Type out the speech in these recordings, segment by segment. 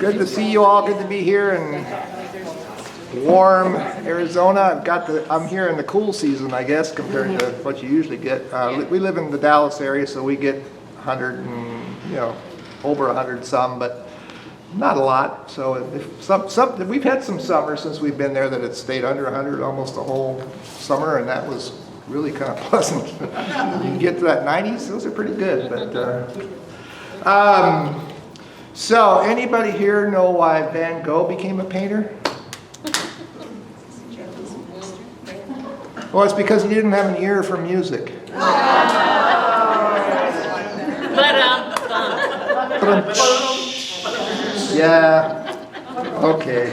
Good to see you all. Good to be here in warm Arizona. I'm here in the cool season, I guess, compared to what you usually get. We live in the Dallas area, so we get 100 and over 100 some, but not a lot. So we've had some summers since we've been there that it stayed under 100 almost the whole summer, and that was really kind of pleasant. You can get to that 90s; those are pretty good. But so, anybody here know why Van Gogh became a painter? Well, it's because he didn't have an ear for music. Yeah. Okay.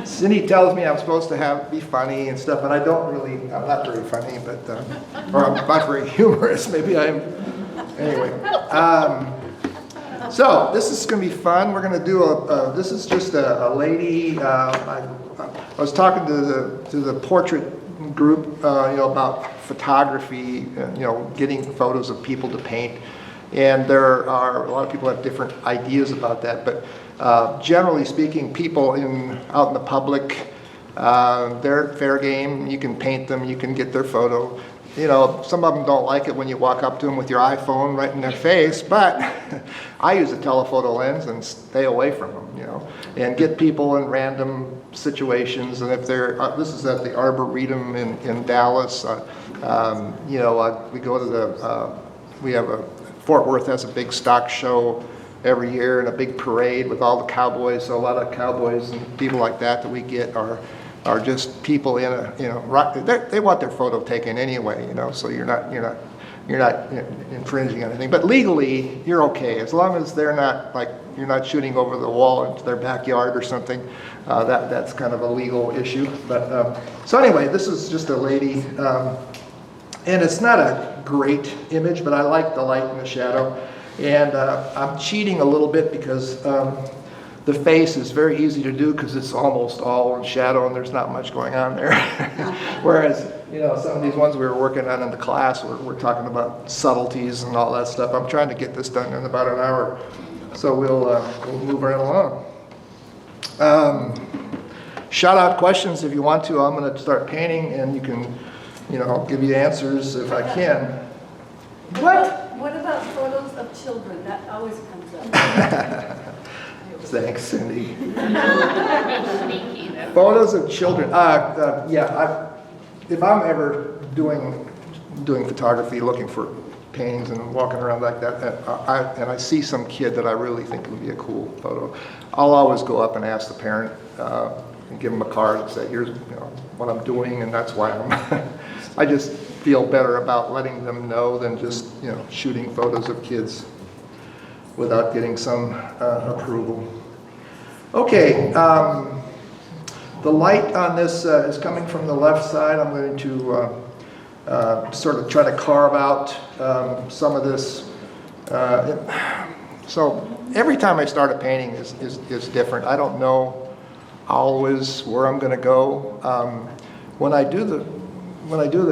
Cindy tells me I'm supposed to be funny and stuff, and I'm not very funny, but or I'm not very humorous. Maybe I'm. Anyway. So this is going to be fun. We're going to do this is just a lady. I was talking to the portrait group, about photography, getting photos of people to paint. And there are a lot of people have different ideas about that, but generally speaking, people out in the public, they're fair game. You can paint them, you can get their photo. Some of them don't like it when you walk up to them with your iPhone right in their face, but I use a telephoto lens and stay away from them, and get people in random situations. And if they're, this is at the Arboretum in Dallas, we go to we have Fort Worth has a big stock show every year and a big parade with all the cowboys. So a lot of cowboys and people like that we get are just people in they want their photo taken anyway, so you're not infringing anything. But legally, you're okay as long as they're not you're not shooting over the wall into their backyard or something. That's kind of a legal issue. But so anyway, this is just a lady, and it's not a great image, but I like the light and the shadow. And I'm cheating a little bit because the face is very easy to do because it's almost all in shadow and there's not much going on there. Whereas, some of these ones we were working on in the class, we're talking about subtleties and all that stuff. I'm trying to get this done in about an hour, so we'll move right along. Shout out questions if you want to. I'm going to start painting and you can, I'll give you answers if I can. What about photos of children? That always comes up. Thanks, Cindy. Photos of children. If I'm ever doing photography, looking for paintings and walking around like that, and I see some kid that I really think would be a cool photo, I'll always go up and ask the parent and give them a card and say, "Here's what I'm doing, and that's why I'm." I just feel better about letting them know than just shooting photos of kids without getting some approval. Okay, the light on this is coming from the left side. I'm going to sort of try to carve out some of this. So every time I start a painting is different. I don't know always where I'm going to go. When I do the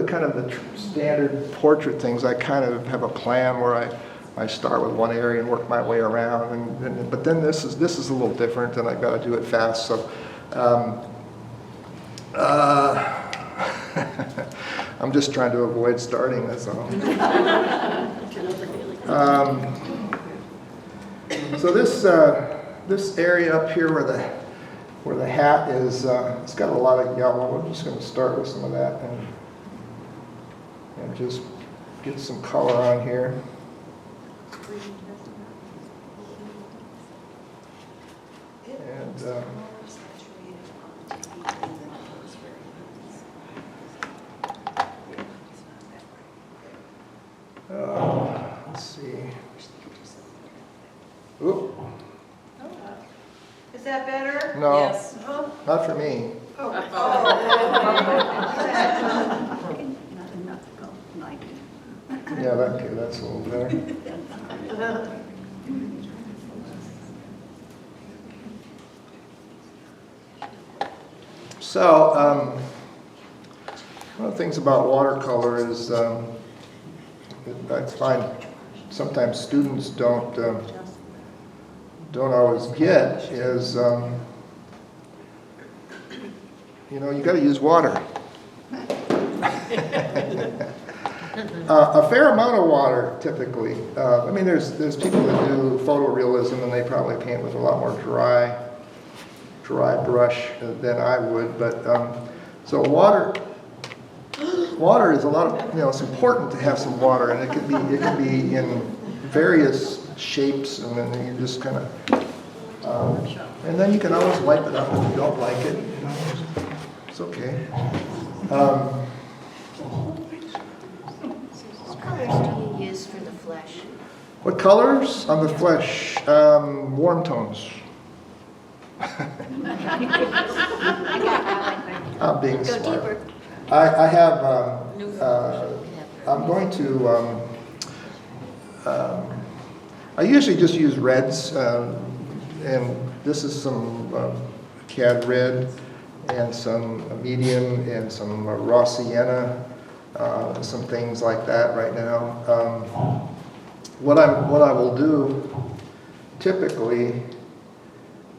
kind of the standard portrait things, I kind of have a plan where I start with one area and work my way around, but then this is a little different, and I've got to do it fast. So I'm just trying to avoid starting. That's all. So this area up here where the hat is, it's got a lot of yellow. I'm just going to start with some of that and just get some color on here. And let's see. Oop. Is that better? No, Yes. not for me. Yeah, that's a little better. So, one of the things about watercolor is I find sometimes students don't don't always get is, you know, you got to use water. A fair amount of water, typically. I mean, there's people that do photorealism, and they probably paint with a lot more dry brush than I would. But so water is a lot of, you know, it's important to have some water, and it can be in various shapes, and then you just kind of, and then you can always wipe it up if you don't like it. You know, it's okay. What colors do you use for the flesh? What colors on the flesh? Warm tones. I'm being Go smart. deeper. I have, I'm going to, I usually just use reds, and this is some cad red, and some medium, and some raw sienna, some things like that right now. What I will do typically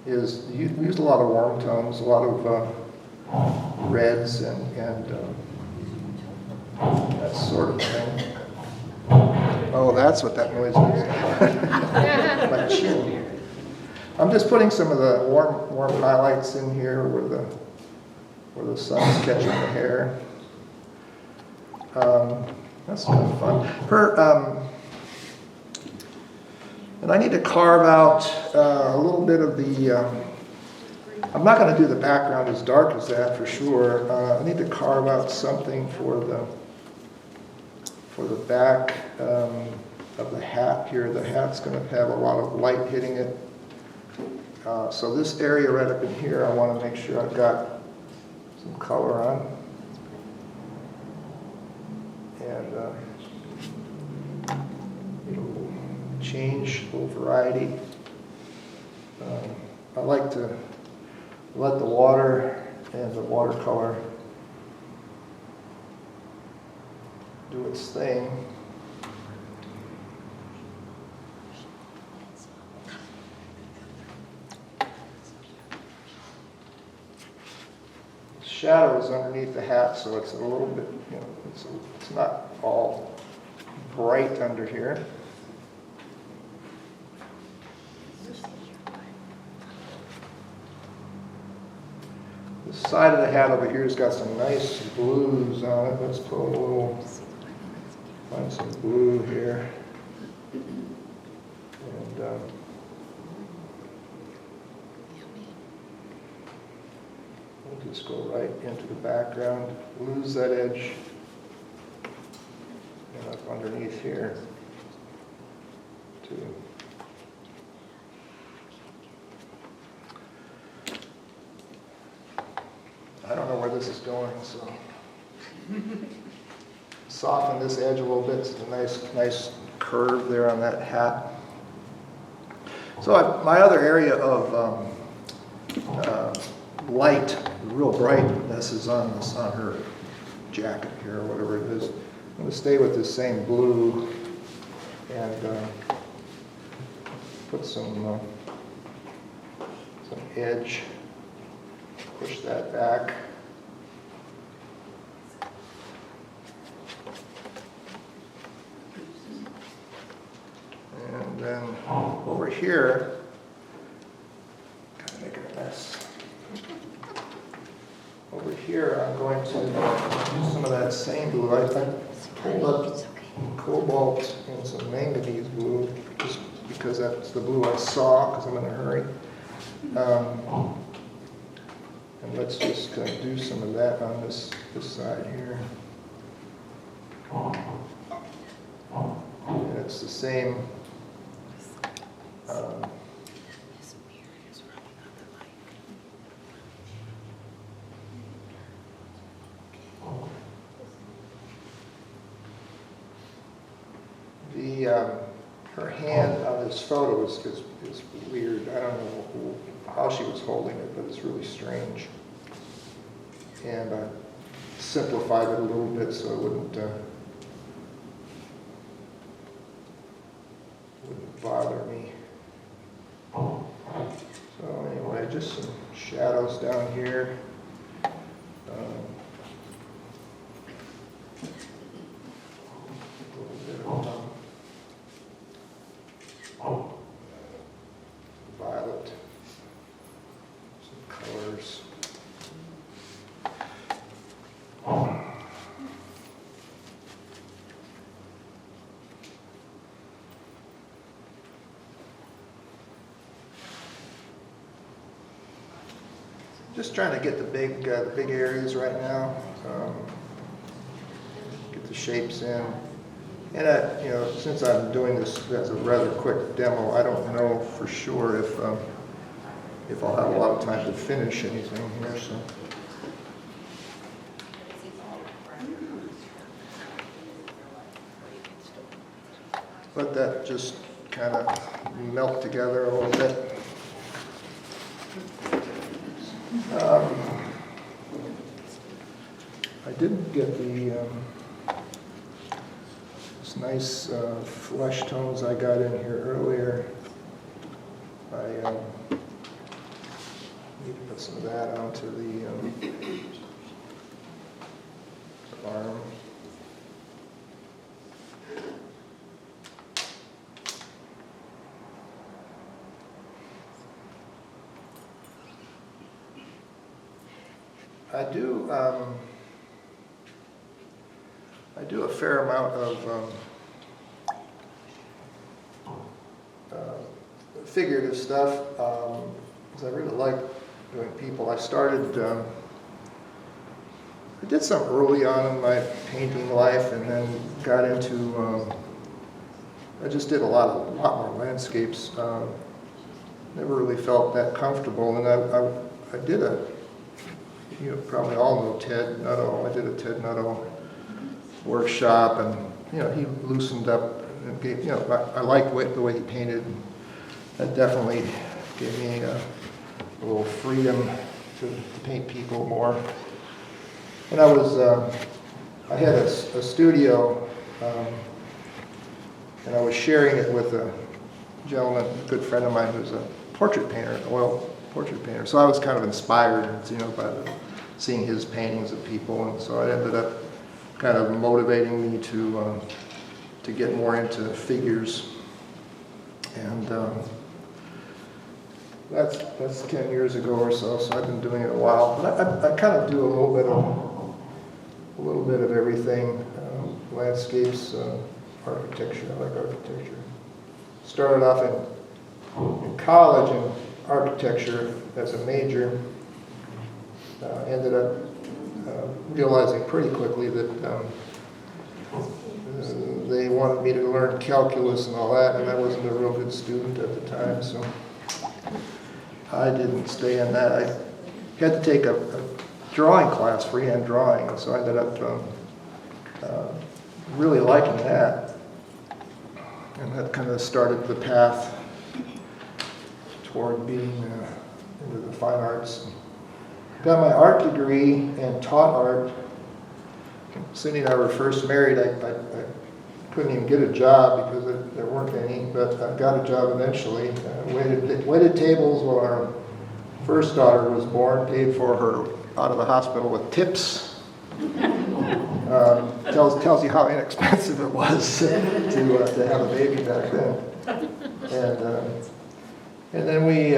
is use a lot of warm tones, a lot of reds and that sort of thing. Oh, that's what that noise is. My chin. I'm just putting some of the warm highlights in here where the sun's catching the hair. That's kind of fun. And I need to carve out a little bit of the, I'm not going to do the background as dark as that for sure. I need to carve out something for the back of the hat here. The hat's going to have a lot of light hitting it. So this area right up in here, I want to make sure I've got some color on. And it'll change, a little variety. I like to let the water and the watercolor do its thing. Shadows underneath the hat, so it's a little bit, you know, it's not all bright under here. The side of the hat over here has got some nice blues on it. Let's put a little, find some blue here. And we'll just go right into the background, lose that edge, and up underneath here too. I don't know where this is going, so soften this edge a little bit. It's a nice curve there on that hat. So my other area of light, real brightness is on her jacket here, or whatever it is. I'm going to stay with this same blue and put some edge. Push that back. And then over here, kind of making a mess. Over here, I'm going to use some of that same blue. I pulled up cobalt and some manganese blue, just because that's the blue I saw, because I'm in a hurry. And let's just do some of that on this side here. And it's the same. Her hand on this photo is weird. I don't know how she was holding it, but it's really strange. And I simplified it a little bit so it wouldn't bother me. just some shadows down here. A little bit of violet, some colors. Just trying to get the big areas right now. Get the shapes in. And you know, since I'm doing this as a rather quick demo, I don't know for sure if I'll have a lot of time to finish anything here. So. Let that just kind of melt together a little bit. I didn't get the this nice flesh tones I got in here earlier. I need to put some of that onto the arm. I do a fair amount of figurative stuff because I really like doing people. I started, I did some early on in my painting life, and then got into, I just did a lot more landscapes. Never really felt that comfortable, and I did you probably all know Ted Nutto. I did a Ted Nutto workshop, and he loosened up and gave, I liked the way he painted. That definitely gave me a little freedom to paint people more. And I had a studio, and I was sharing it with a gentleman, a good friend of mine who's a portrait painter, an oil portrait painter. So I was kind of inspired, by seeing his paintings of people, and so it ended up kind of motivating me to get more into figures. And that's 10 years ago or so. So I've been doing it a while. But I kind of do a little bit of everything: landscapes, architecture. I like architecture. Started off in college in architecture as a major. Ended up realizing pretty quickly that they wanted me to learn calculus and all that, and I wasn't a real good student at the time, so I didn't stay in that. I had to take a drawing class, freehand drawing, and so I ended up really liking that, and that kind of started the path toward being into the fine arts. Got my art degree and taught art. Cindy and I were first married. I couldn't even get a job because there weren't any, but I got a job eventually. Waited tables while our first daughter was born, paid for her out of the hospital with tips. Tells you how inexpensive it was to have a baby back then. And then we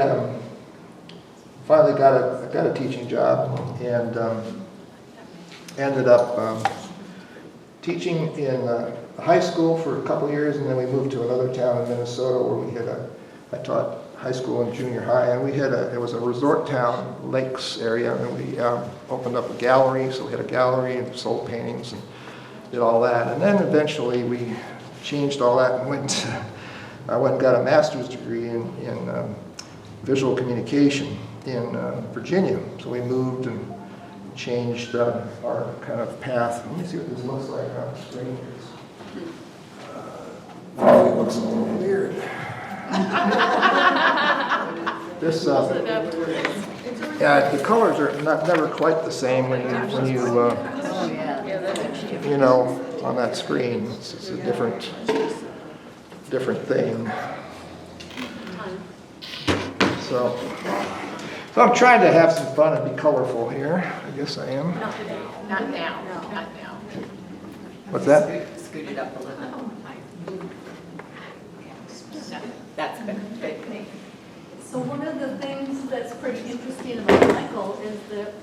finally got a teaching job, and ended up teaching in high school for a couple years, and then we moved to another town in Minnesota where I taught high school and junior high, and it was a resort town, lakes area, and we opened up a gallery, so we had a gallery and sold paintings and did all that. And then eventually we changed all that and I went and got a master's degree in visual communication in Virginia. So we moved and changed our kind of path. Let me see what this looks like on the screen. It looks a little weird. This, yeah, the colors are never quite the same when you on that screen. It's a different thing. So So I'm trying to have some fun and be colorful here. I guess I am. Not today. Not now. Not now. What's that? Scoot it up a little. No, that's better. Good. So one of the things that's pretty interesting about Michael is that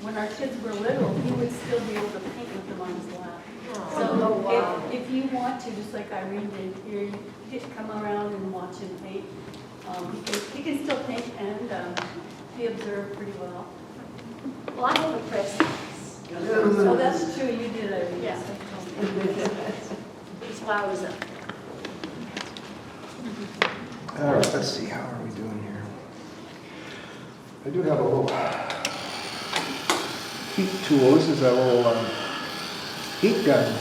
when our kids were little, he would still be able to paint with them on his lap. Oh, wow. So if you want to, just like Irene did, you get to come around and watch him paint. He can still paint and be observed pretty well. Well, I have a press. So that's true, you did, Irene. Yeah. That's why I was up. All right, let's see, how are we doing here? I do have a little heat tool. This is a little heat gun.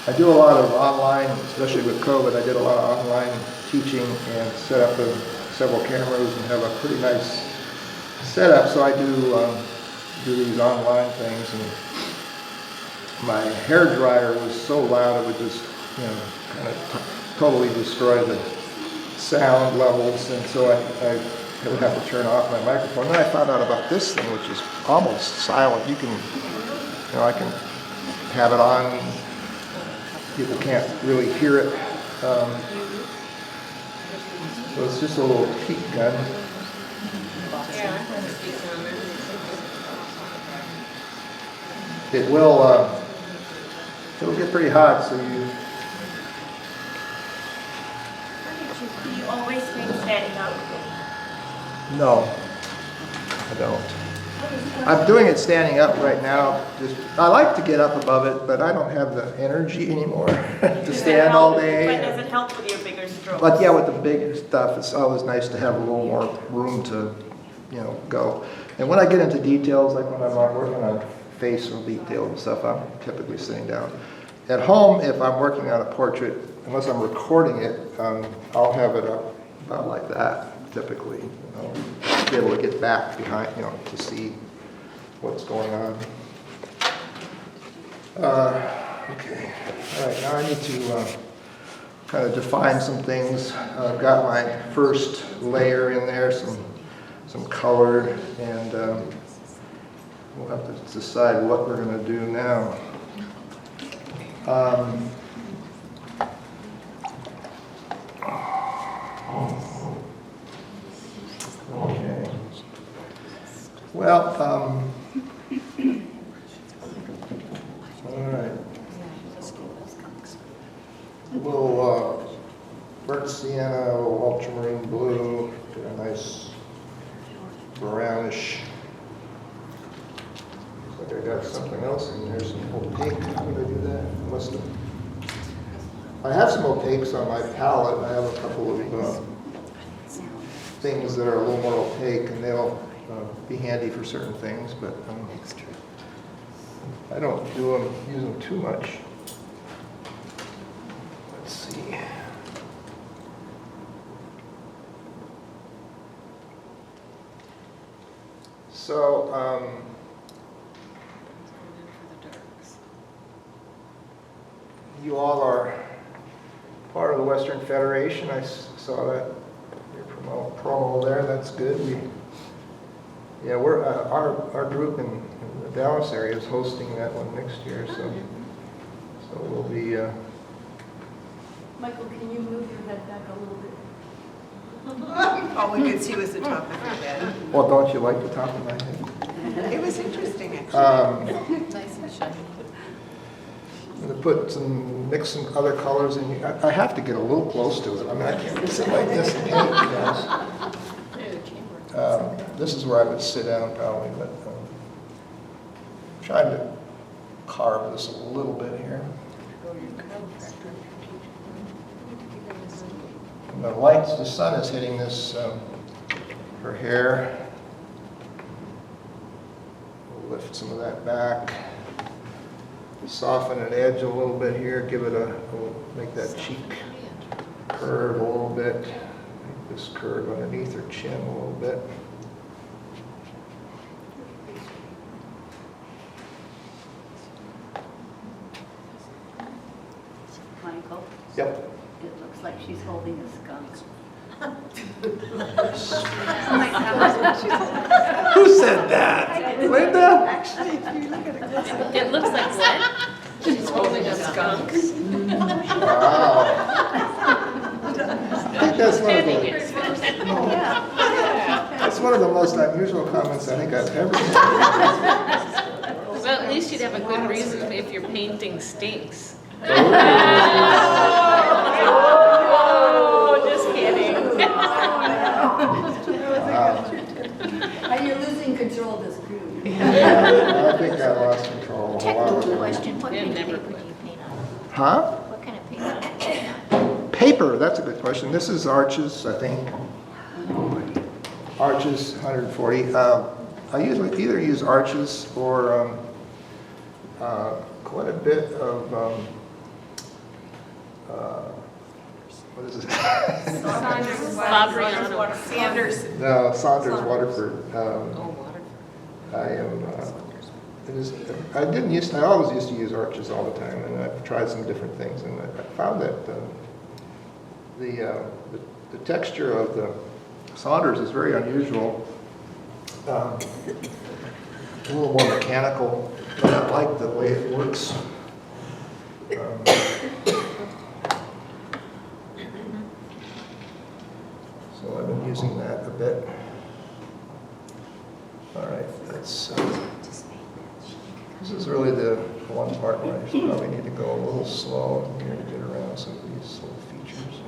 I do a lot of online, especially with COVID, I did a lot of online teaching and set up several cameras and have a pretty nice setup. So I do these online things, and my hair dryer was so loud it would just, kind of totally destroy the sound levels, and so I would have to turn off my microphone. Then I found out about this thing, which is almost silent. You can, I can have it on. People can't really hear it. So it's just a little heat gun. It will, it'll get pretty hot, so you. Do you always paint standing up? No, I don't. I'm doing it standing up right now. I like to get up above it, but I don't have the energy anymore to stand all day. But does it help with your bigger strokes? But yeah, with the bigger stuff, it's always nice to have a little more room to, go. And when I get into details, like when I'm working on face or detail and stuff, I'm typically sitting down. At home, if I'm working on a portrait, unless I'm recording it, I'll have it up about like that, typically. Be able to get back behind, to see what's going on. Okay, all right, now I need to kind of define some things. I've got my first layer in there, some color, and we'll have to decide what we're going to do now. Okay. Well, all right. We'll burnt sienna, ultramarine blue, get a nice brownish. Looks like I got something else in there, some opaque. How did I do that? I have some opaques on my palette. I have a couple of things that are a little more opaque, and they'll be handy for certain things, but I don't use them too much. Let's see. So, you all are part of the Western Federation. I saw that your promo there. That's good. We're our group in the Dallas area is hosting that one next year. So we'll be. Michael, can you move your head back a little bit? All we could see was the top of your head. Well, don't you like the top of my head? It was interesting, actually. Nice and shiny. I'm going to mix some other colors in here. I have to get a little close to it. I mean, I can't sit like this and paint, you guys. This is where I would sit down probably, but I'm trying to carve this a little bit here. And the sun is hitting this, her hair. We'll lift some of that back. Soften an edge a little bit here, make that cheek curve a little bit. Make this curve underneath her chin a little bit. Michael? Yep. It looks like she's holding a skunk. Who said that? Linda? Actually, if you look at it closely. It looks like what? She's holding a skunk. Wow. I think that's one of the most unusual comments I think I've ever heard. Well, at least you'd have a good reason if your painting stinks. Oh, just kidding. Are you losing control of this group? Yeah, I think I lost control a while Technical ago. question, what Yeah, kind of never paper do you paint on? Huh? What kind of paper do you paint on? Paper, that's a good question. This is Arches, I think. Arches 140. I usually either use Arches or quite a bit of, what is it? Sanders. No, Saunders Waterford. Oh, water. I always used to use Arches all the time, and I've tried some different things, and I found that the texture of the Saunders is very unusual. A little more mechanical, but I like the way it works. So I've been using that a bit. All right, this is really the one part where I probably need to go a little slow here to get around some of these little features.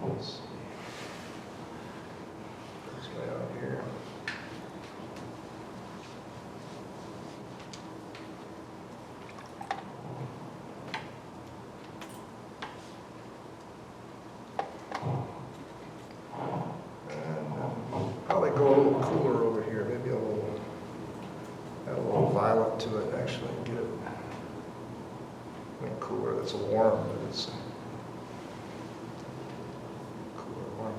Let's see. This way out here. Probably go a little cooler over here, maybe add a little violet to it, actually, get it cooler. That's warm, but it's cooler, warm.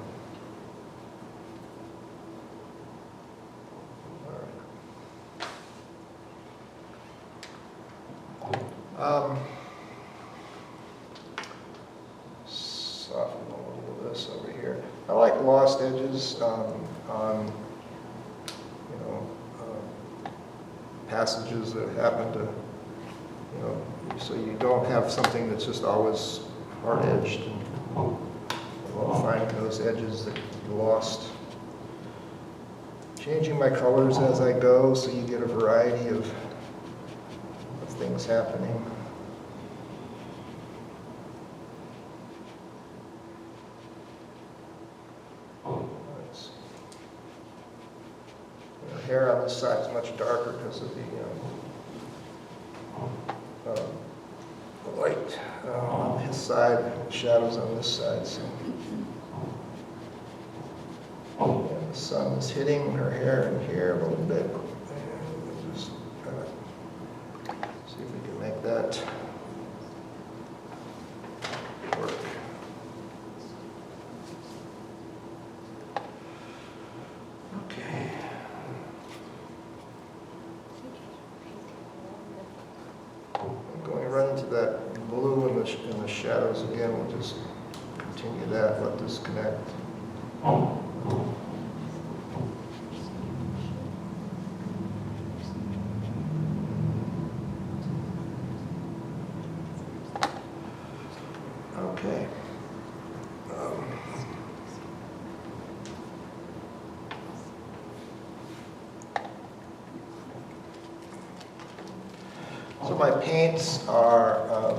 All right. Soften a little of this over here. I like lost edges on passages that happen to, so you don't have something that's just always hard-edged. Well, finding those edges that you lost. Changing my colors as I go so you get a variety of things happening. The hair on this side is much darker because of the light on his side, shadows on this side. So. And the sun is hitting her hair in here a little bit. And we'll just see if we can make that work. Okay. I'm going right into that blue in the shadows again. We'll just continue that, let this connect. Okay. So my paints are a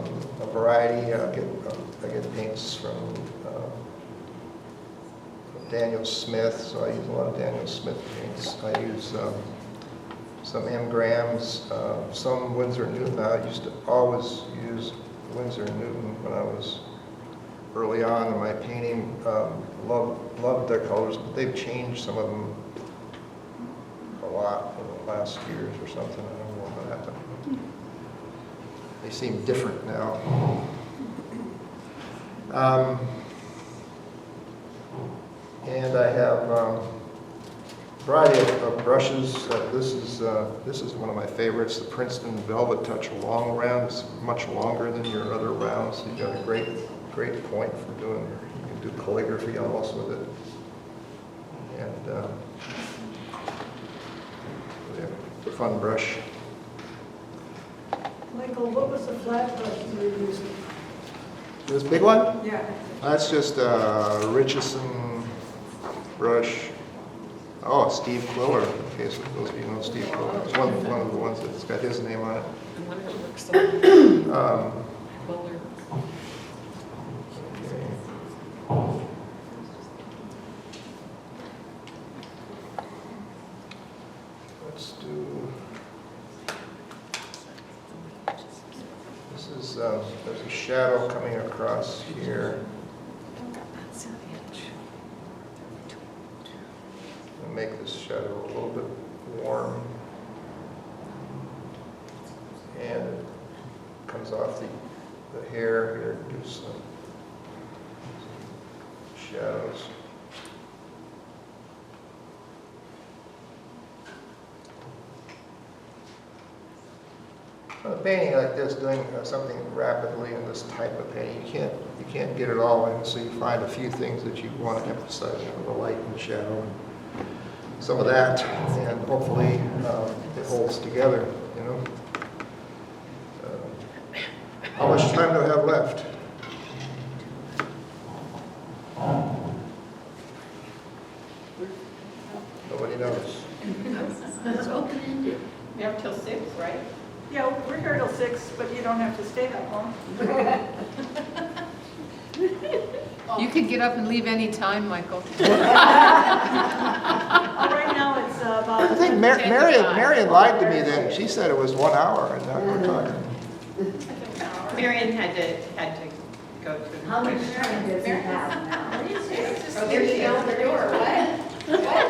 variety. I get paints from Daniel Smith, so I use a lot of Daniel Smith paints. I use some M. Graham's, some Winsor Newton. I used to always use Winsor Newton when I was early on in my painting. Loved their colors, but they've changed some of them a lot in the last years or something. I don't know what happened. They seem different now. And I have variety of brushes. This is one of my favorites, the Princeton Velvet Touch Long Round. It's much longer than your other rounds. You've got a great point for doing, you can do calligraphy almost with it. And yeah, fun brush. Michael, what was the flat brush you were using? This big one? Yeah. That's just a Richardson brush. Oh, Steve Quiller, in case those of you know Steve Quiller. It's one of the ones that's got his name on it. I wonder if it looks so cooler. Okay. Let's do, this is, there's a shadow coming across here. And make this shadow a little bit warm. And it comes off the hair here, do some shadows. A painting like this, doing something rapidly in this type of painting, you can't get it all in, so you find a few things that you want to emphasize, the light and the shadow, and some of that, and hopefully it holds together, you know. How much time do I have left? Nobody knows. It's open-ended. We have till 6, right? Yeah, we're here till 6, but you don't have to stay that long. You could get up and leave any time, Michael. Right now it's about. I think Marion lied to me then. She said it was 1 hour, and now we're talking. Marion had to go to. How much time does he have now? Oh, there she is. The door, what?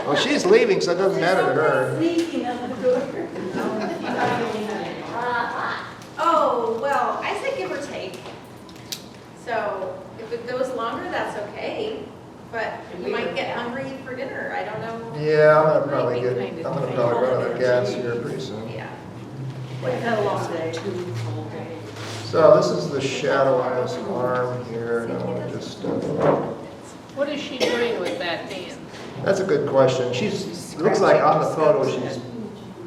Well, she's leaving, so it doesn't matter to her. Sneaking out the door. Oh, well, I say give or take. So if it goes longer, that's okay. But you might get hungry for dinner. I don't know. Yeah, I'm gonna probably run out of gas here pretty soon. Yeah. We've had a long day. So this is the shadow on his arm here, and I'll just, What is she doing with that hand? that's a good question. It looks like on the photo she's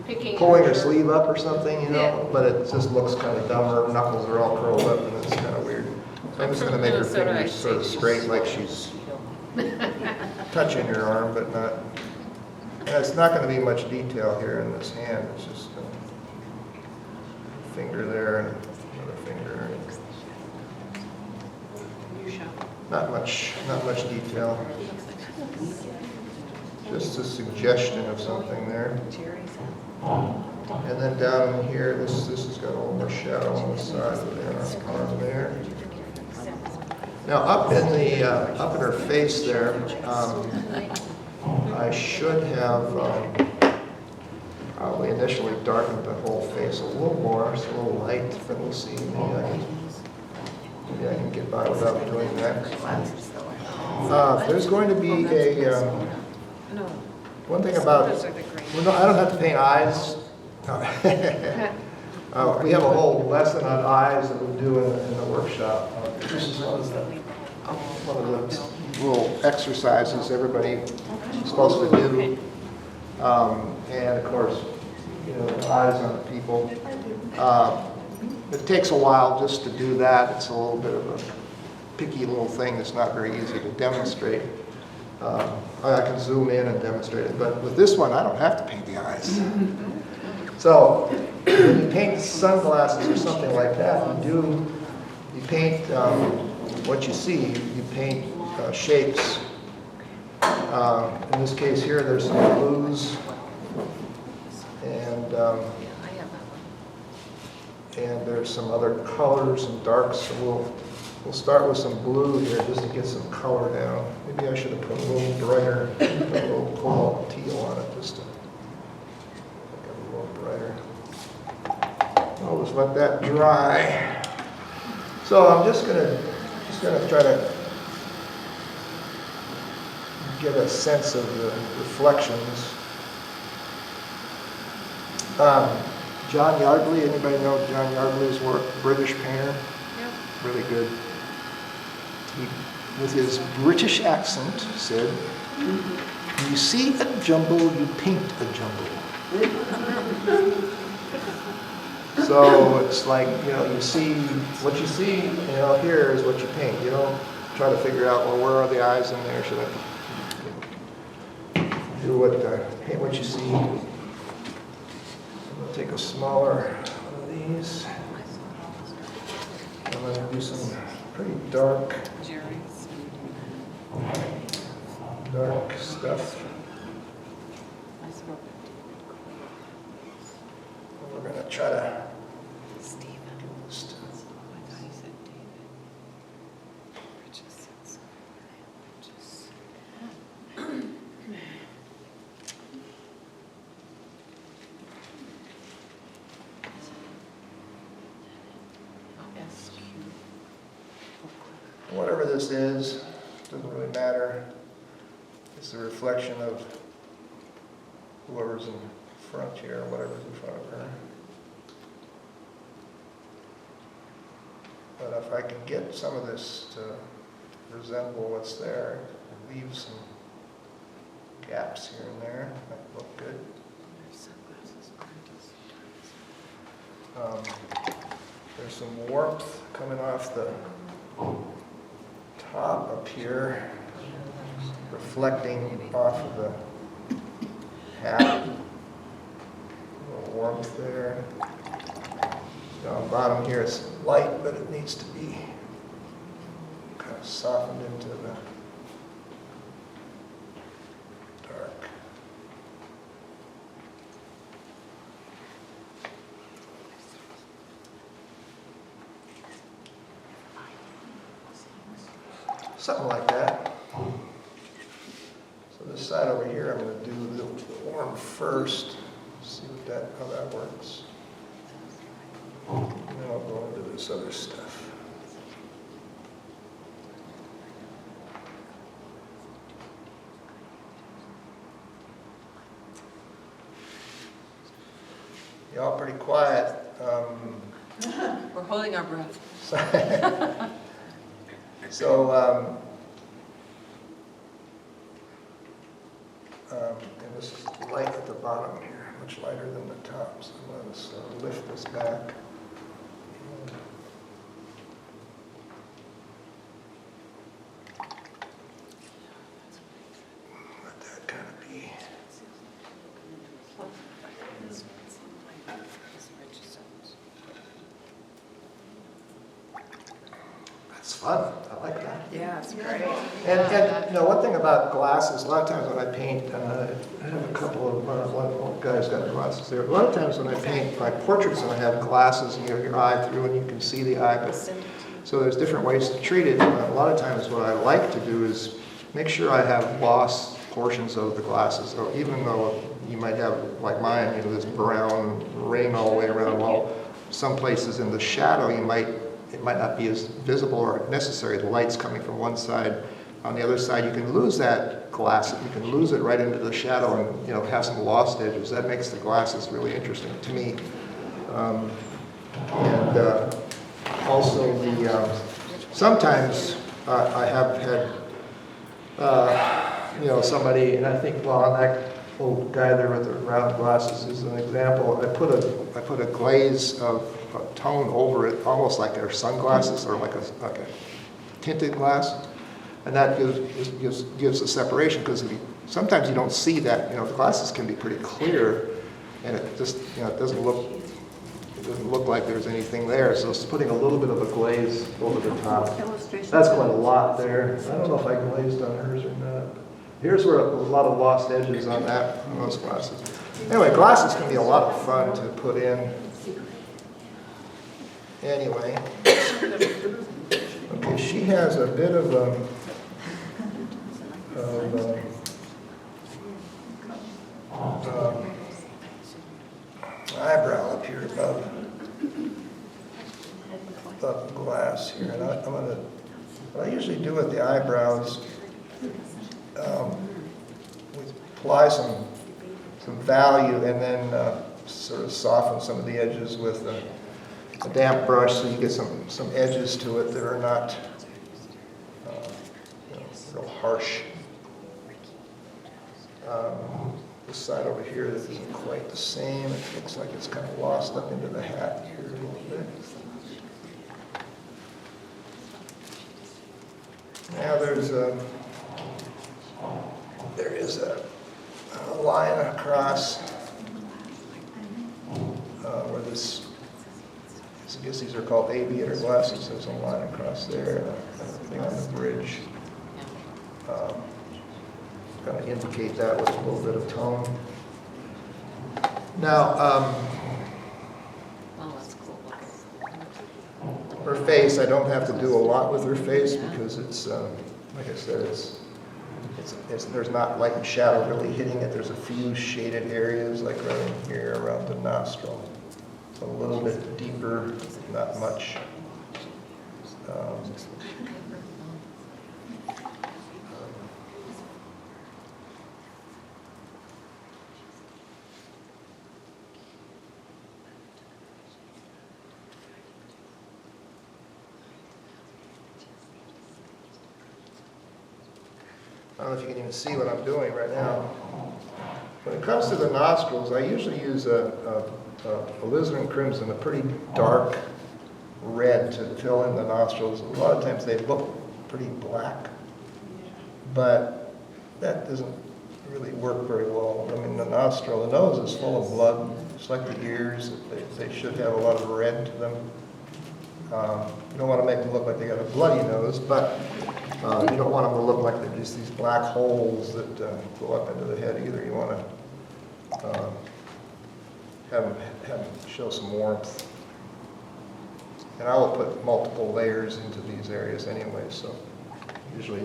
Picking. pulling at her sleeve up or something, you know, but it just looks kind of dumb. Her knuckles are all curled up, and it's kind of weird. So I'm just gonna make her fingers sort of straight, like she's touching her arm, but not. And it's not gonna be much detail here in this hand. It's just a finger there and another finger. Not much detail. Just a suggestion of something there. And then down in here, this has got a little more shadow on the side of the arm there. Now up in her face there, I should have probably initially darkened the whole face a little more, it's a little light, but we'll see. Maybe I can get by without doing that. There's going to be one thing about, well, no, I don't have to paint eyes. We have a whole lesson on eyes that we do in the workshop. This is one of the little exercises everybody's supposed to do. And of course, you know, eyes on people. It takes a while just to do that. It's a little bit of a picky little thing that's not very easy to demonstrate. I can zoom in and demonstrate it, but with this one, I don't have to paint the eyes. So when you paint sunglasses or something like that, you paint what you see. You paint shapes. In this case here, there's some blues, and there's some other colors and darks. So we'll start with some blue here just to get some color down. Maybe I should have put a little brighter, a little cobalt teal on it just to make it a little brighter. I'll just let that dry. So I'm just gonna try to get a sense of the reflections. John Yardley, anybody know John Yardley's work? British painter, Yep. really good. He, with his British accent, said, "You see a jumble, you paint a jumble." So it's like, you see, what you see, here is what you paint. You don't try to figure out, well, where are the eyes in there? Should I do paint what you see? I'm going to take a smaller one of these. I'm going to do some pretty dark stuff. We're going to try to whatever this is, doesn't really matter. It's the reflection of whoever's in front here, whatever's in front of her. But if I can get some of this to resemble what's there, and leave some gaps here and there, might look good. There's some warmth coming off the top up here, reflecting off of the hat. A little warmth there. Down the bottom here it's light, but it needs to be kind of softened into the dark. Something like that. So this side over here, I'm going to do the warm first. See how that works. And then I'll go into this other stuff. Y'all pretty quiet. We're holding our breath. So, and this is light at the bottom here, much lighter than the top. So I'm going to sort of lift this back. Let that kind of be. That's fun. I like that. Yeah, it's great. And one thing about glasses, a lot of times when I paint, I have a couple of, one guy's got glasses there. A lot of times when I paint my portraits and I have glasses and you have your eye through and you can see the eye, but so there's different ways to treat it. A lot of times what I like to do is make sure I have lost portions of the glasses, or even though you might have, like mine, this brown ring all the way around, while some places in the shadow it might not be as visible or necessary. The light's coming from one side. On the other side, you can lose that glass. You can lose it right into the shadow and have some lost edges. That makes the glasses really interesting to me. Also, sometimes I have had somebody, and I think, well, that old guy there with the round glasses is an example. I put a glaze of a tone over it, almost like their sunglasses or like a tinted glass, and that gives a separation, because sometimes you don't see that. The glasses can be pretty clear, and it just it doesn't look like there's anything there. So it's putting a little bit of a glaze over the top. That's quite a lot there. I don't know if I glazed on hers or not. Here's where a lot of lost edges on those glasses. Anyway, glasses can be a lot of fun to put in. Anyway, okay, she has a bit of eyebrow up here above the glass here, and what I usually do with the eyebrows, we apply some value and then sort of soften some of the edges with a damp brush so you get some edges to it that are not real harsh. This side over here, this isn't quite the same. It looks like it's kind of lost up into the hat here a little bit. Now there is a line across where this, I guess these are called aviator glasses. There's a line across there and a thing on the bridge. Kind of indicate that with a little bit of tone. Now, Oh, that's cool. her face, I don't have to do a lot with her face because it's, like I said, it's there's not light and shadow really hitting it. There's a few shaded areas like right in here around the nostril. It's a little bit deeper, not much. I don't know if you can even see what I'm doing right now. When it comes to the nostrils, I usually use a alizarin crimson, a pretty dark red to fill in the nostrils. A lot of times they look pretty black, but that doesn't really work very well. I mean, the nose is full of blood, just like the ears. They should have a lot of red to them. You don't want to make them look like they got a bloody nose, but you don't want them to look like they're just these black holes that go up into the head either. You want to have them show some warmth. And I will put multiple layers into these areas anyway, so usually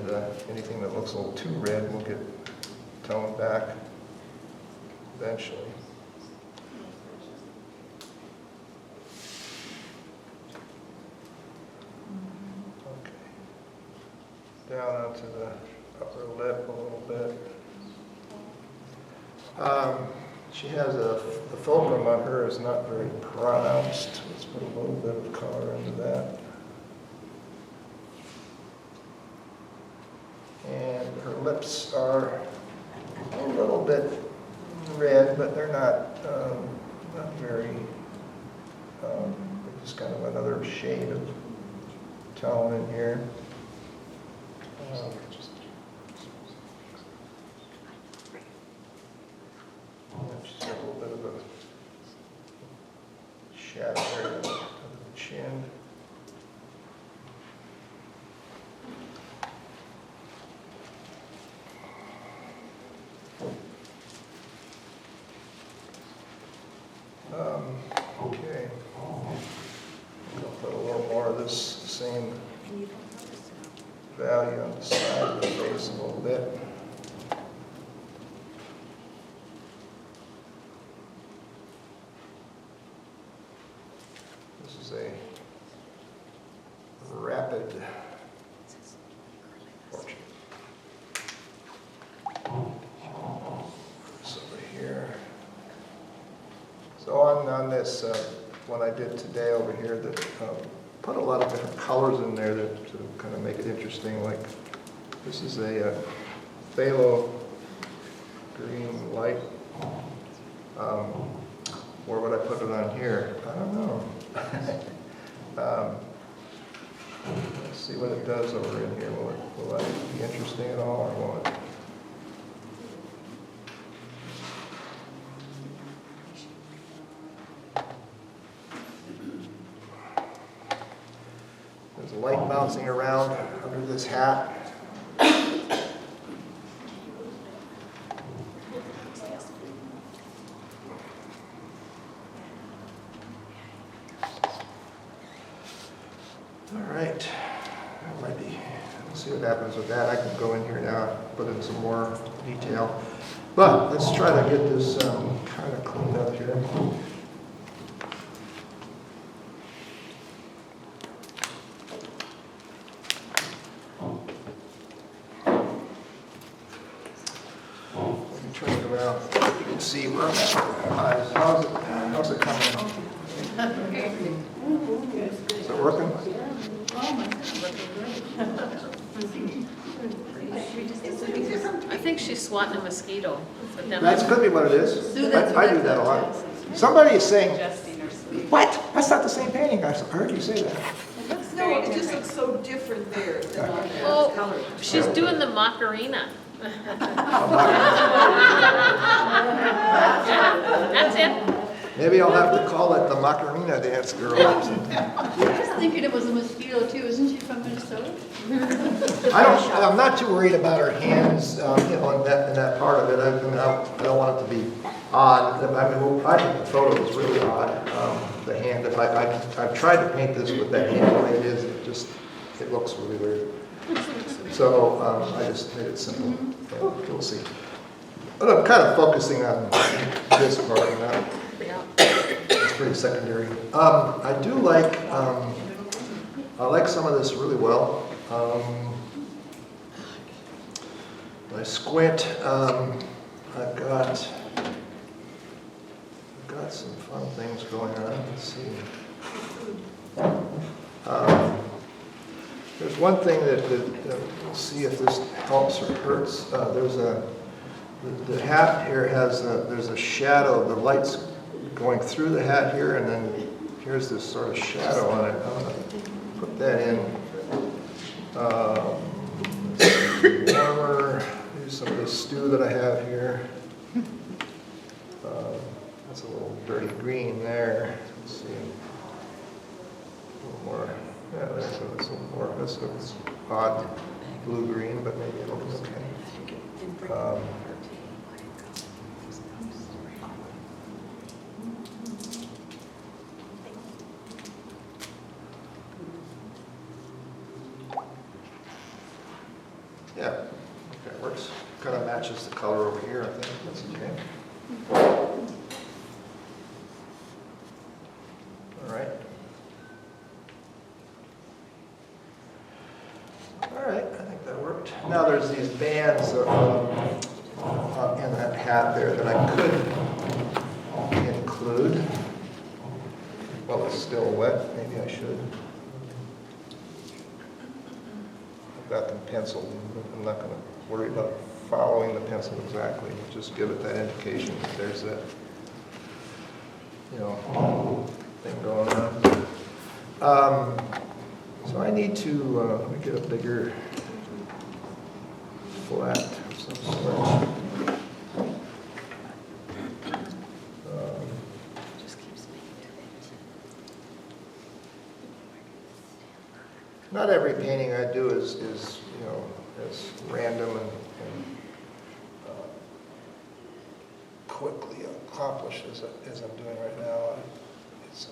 anything that looks a little too red will get toned back eventually. Down onto the upper lip a little bit. She has the fulcrum on her is not very pronounced. Let's put a little bit of color into that. And her lips are a little bit red, but they're not very, just kind of another shade of tone in here. She's got a little bit of a shadow area under the chin. Okay. I'll put a little more of this same value on the side of the face a little bit. This is a rapid portrait. This over here. So on this one I did today over here that put a lot of different colors in there to kind of make it interesting. Like this is a phthalo green light. Where would I put it on here? I don't know. Let's see what it does over in here. Will that be interesting at all, or won't it? There's light bouncing around under this hat. All right, that might be, let's see what happens with that. I can go in here now, put in some more detail. But let's try to get this kind of cleaned up here. Let me turn it around. You can see where I'm at. How's How's it coming? Is it working? I think she's swatting a mosquito. But then That could be what it is. I do that a lot. Somebody is saying, what? That's not the same painting. I heard you say that. No, it just looks so different there than on the Oh, color. she's doing the Macarena. That's it. Maybe I'll have to call it the Macarena Dance Girl. I was thinking it was a mosquito too, isn't she from Minnesota? I'm not too worried about her hands, in that part of it. I don't want it to be odd. I think the photo is really odd, the hand. I've tried to paint this with that hand the way it is, it looks really weird. So I just made it simple. Yeah, we'll see. But I'm kind of focusing on this part, it's pretty secondary. I do like, I like some of this really well. When I squint, I've got some fun things going on. Let's see. There's one thing that we'll see if this helps or hurts. The hat here there's a shadow. The light's going through the hat here, and then here's this sort of shadow on it. I'm going to put that in. Warmer. Use some of this stew that I have here. That's a little dirty green there. Let's see. A little more. Yeah, that's a little more. That's odd blue-green, but maybe it'll be okay. Yeah, okay, works. Kind of matches the color over here, I think. That's okay. All right. All right, I think that worked. Now there's these bands in that hat there that I could include. Well, it's still wet. Maybe I should. I've got them penciled. I'm not going to worry about following the pencil exactly. Just give it that indication that there's that, thing going on. So I need to, let me get a bigger flat of some sort. Not every painting I do is as random and quickly accomplished as I'm doing right now. It's,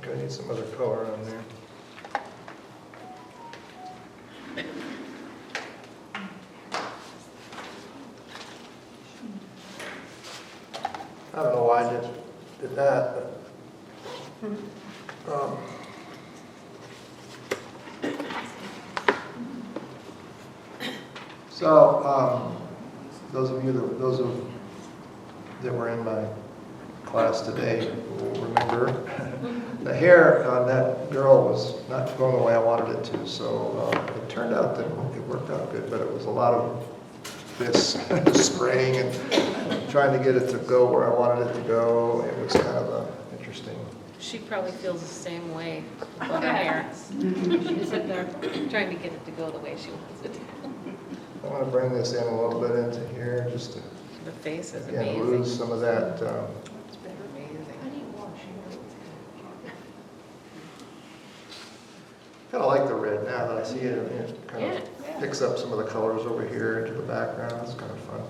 I need some other color on there. I don't know why I did that, but those that were in my class today will remember the hair on that girl was not going the way I wanted it to, so it turned out that it worked out good, but it was a lot of this spraying and trying to get it to go where I wanted it to go. It was kind of interesting. She probably feels the same way about her hair. She's sitting there trying to get it to go the way she wants it. I want to bring this in a little bit into here just to The face is again, amazing. lose some of that, Amazing. kind of like the red now that I see it. It kind Yeah. of picks up some of the colors over here into the background. It's kind of fun.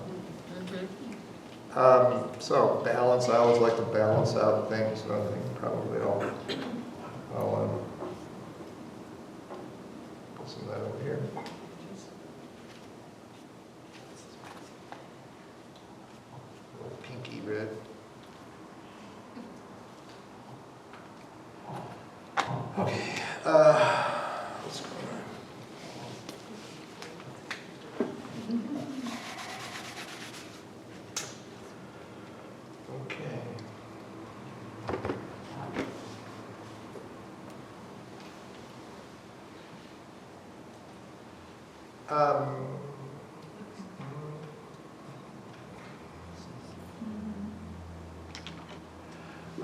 Mhm. So balance, I always like to balance out things, so I think probably I'll put some of that over here. A little pinky red. Okay, let's go. Okay.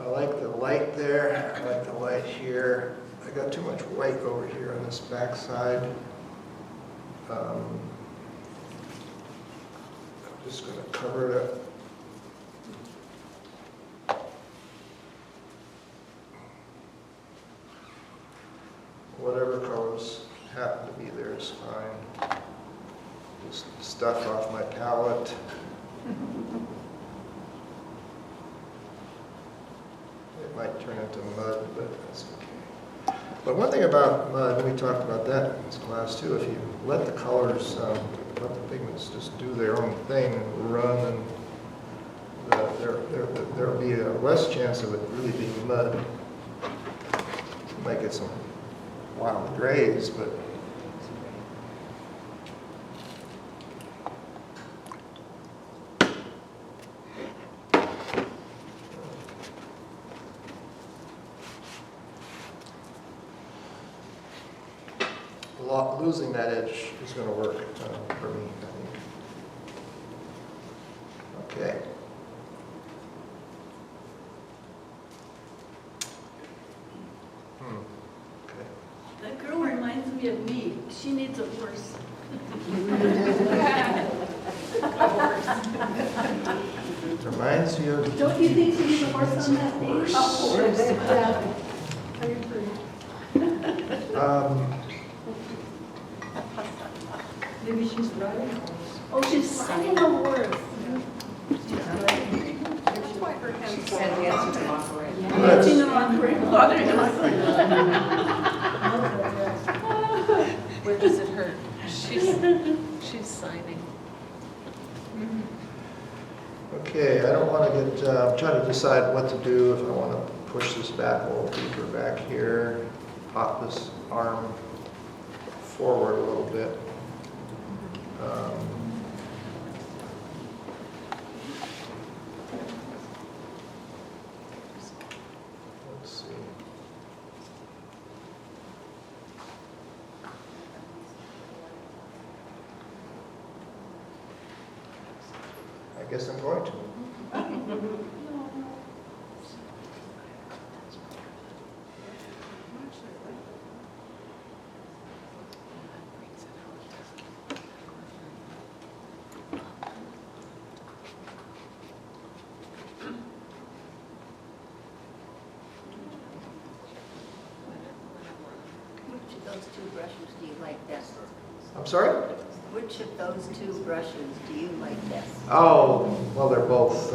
I like the light there, I like the light here. I got too much white over here on this back side. I'm just going to cover it up. Whatever colors happen to be there is fine. Just stuff off my palette. It might turn into mud, but that's okay. But one thing about mud, we talked about that in this class too, if you let the colors, let the pigments just do their own thing and run, and there'll be a less chance of it really being mud. You might get some wild grays, but losing that edge is going to work for me, I think. Okay. Okay. That girl reminds me of me. She needs a horse. It reminds you of Don't you think she needs a horse on that page? Maybe she's riding. Oh, she's riding a horse. Said yes to operate. Dancing and offering. Where does it hurt? She's signing. Okay, I don't want to get, I'm trying to decide what to do, if I want to push this back a little deeper back here, pop this arm forward a little bit. Let's see. I guess I'm going to. Which of those two brushes do you like best? I'm sorry? Which of those two brushes do you like best? Oh, well, they're both,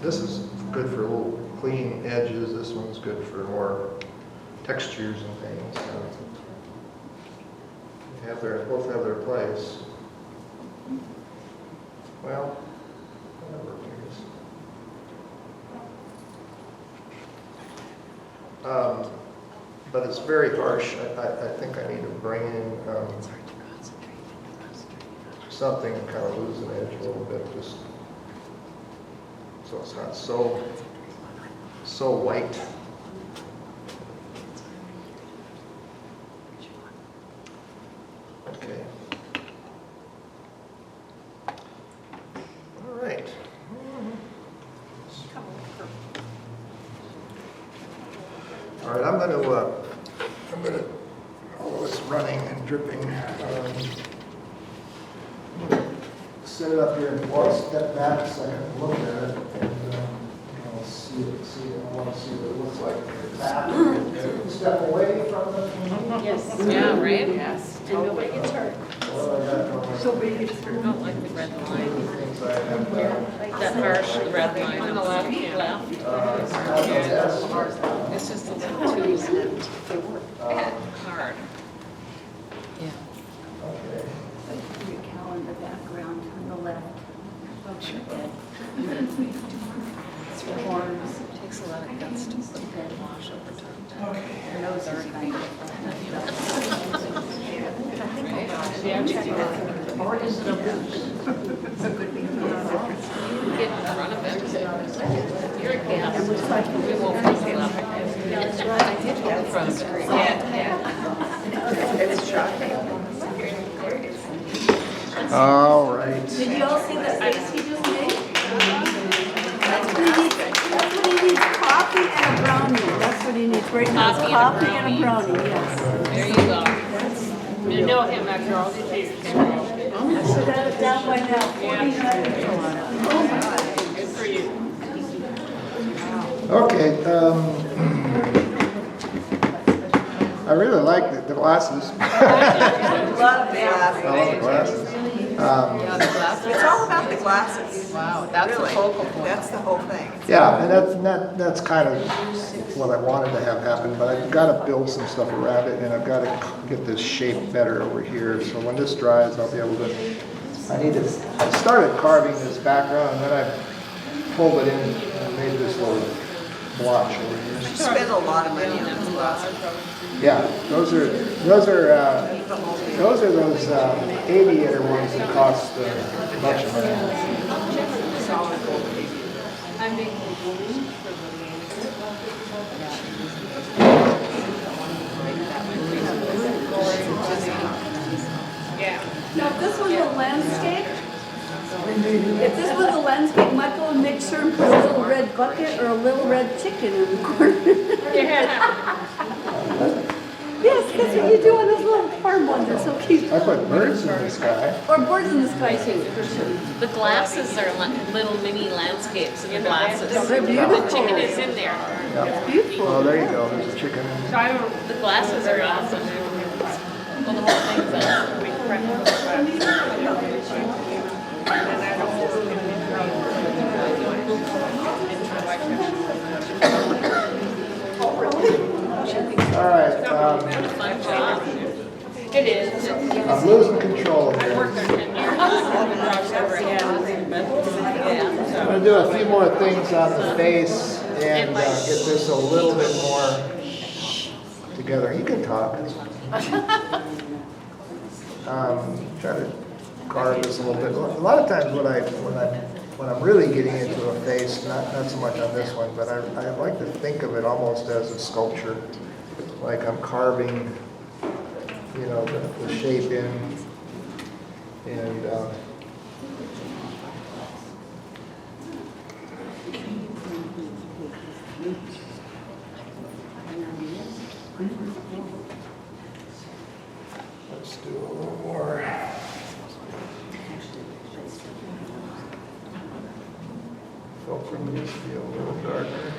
this is good for little clean edges. This one's good for more textures and things. So they both have their place. Well, whatever it is. But it's very harsh. I think I need to bring in something and kind of lose an edge a little bit, just so it's not so white. Okay. All right. All right, I'm going to, although it's running and dripping, set it up here and step back a second and look at it and, see it. I want to see what it looks like. Tap, step away from the. Yes. Yeah, right? Yes. And nobody gets hurt. Nobody gets hurt. I don't like the red line. Things I have, That harsh red line on the left. yes. It's just a little too hard. Yeah. Okay. Your calendar background on the left. It's forms. It takes a lot of guts to put that wash over top. Your nose already made it. Yeah, check it out. Get in front of it. You're a guest. We won't pick it up. That's right. I did get in front of it. It's shocking. All right. Did you all see that face he just made? That's what he needs, coffee and a brownie. That's what he needs right now, coffee and a brownie, yes. There you go. You know him after all these years. I should have it down by now, 49. Good for you. Okay, I really like the glasses. A lot of I love the glasses. Yeah, the glasses. It's all about the glasses. Wow, that's a Really. focal point. That's the whole thing. Yeah, and that's kind of what I wanted to have happen, but I've got to build some stuff around it, and I've got to get this shape better over here. So when this dries, I'll be able to. I started carving this background, and then I pulled it in and made this little blotch over here. You spend a lot of money on those glasses. Yeah, those are those aviator ones that cost a bunch of money. I'm making Now, if this was a landscape, you might go and make sure and put a little red bucket or a little red chicken in the corner. Yes, that's what you do on those little farm ones, they're so cute. I put birds in the sky. Or birds in the sky too, for sure. The glasses are little mini landscapes in the glasses. They're The beautiful. chicken is in there. Yeah. Beautiful. Oh, there you go. There's a chicken. The glasses are awesome. Well, the whole thing's awesome. All right. Fun job. It is. I'm losing control here. Worked there 10 years. Never had anything, but yeah. I'm going to do a few more things on the face and get this a little bit more together. You can talk. Try to carve this a little bit. A lot of times when I'm really getting into a face, not so much on this one, but I like to think of it almost as a sculpture, like I'm carving, the shape in, and let's do a little more. Filter needs to be a little darker.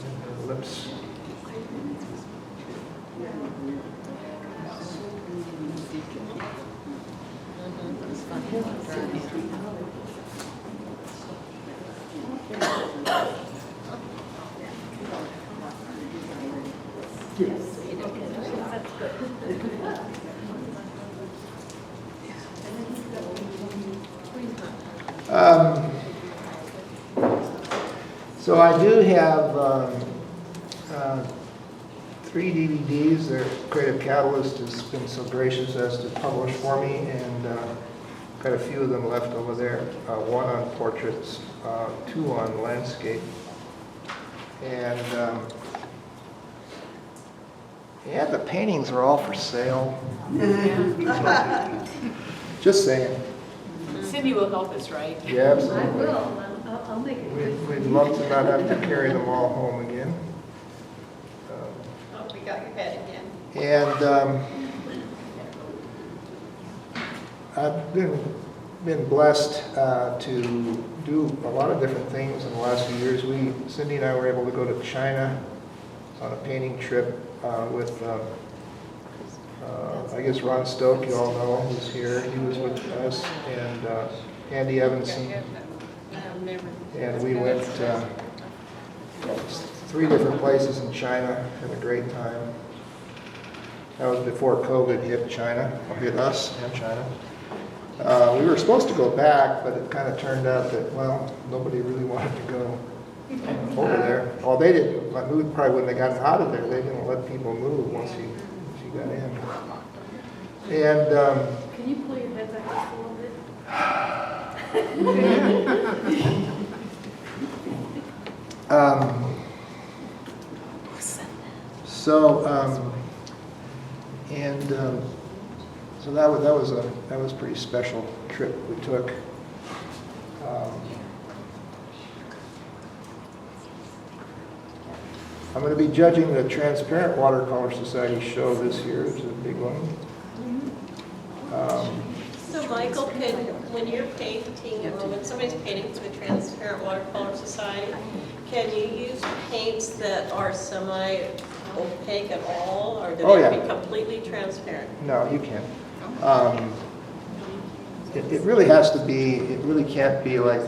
And the lips. It's fun. So I do have 3 DVDs that Creative Catalyst has been so gracious as to publish for me, and got a few of them left over there. 1 on portraits, 2 on landscape, and yeah, the paintings are all for sale. Just saying. Cindy will help us, right? Yeah, I absolutely. will, I'll make it. We'd love to not have to carry them all home again. Oh, we got your head again. And I've been been blessed to do a lot of different things in the last few years. Cindy and I were able to go to China on a painting trip with, I guess Ron Stoke, you all know, who's here. He was with us, and Andy Evanson. And we went 3 different places in China, had a great time. That was before COVID hit China, or hit us and China. We were supposed to go back, but it kind of turned out that, well, nobody really wanted to go over there. Well, they didn't. We probably wouldn't have gotten out of there. They didn't let people move once you got in. And Can you pull your head back just a little bit? So that was a pretty special trip we took. I'm going to be judging the Transparent Watercolor Society show this year. It's a big one. So Michael, when you're painting, or when somebody's painting to a Transparent Watercolor Society, can you use paints that are semi-opaque at all, or do they have to be completely transparent? No, you can't. It really has to be, it really can't be like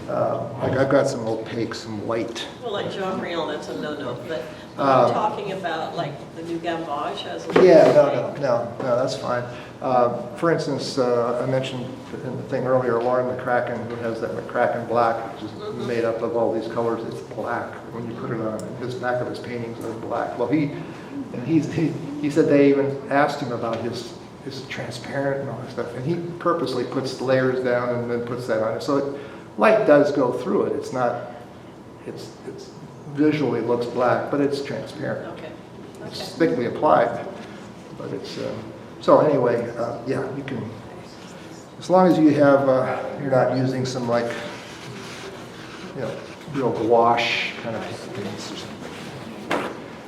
I've got some opaque, some white. Well, like Jean Brion, that's a no-no, but I'm talking about like the new Gamboge as a... Yeah, no, that's fine. For instance, I mentioned in the thing earlier, Lauren McCracken, who has that McCracken black, which is made up of all these colors. It's black when you put it on. His back of his paintings are black. Well, he said they even asked him about his transparent and all that stuff, and he purposely puts layers down and then puts that on it. So light does go through it. It's not. It's visually looks black, but it's transparent. Okay. It's thickly applied, but it's. So anyway, yeah, you can, as long as you have, you're not using some like, real gouache kind of things.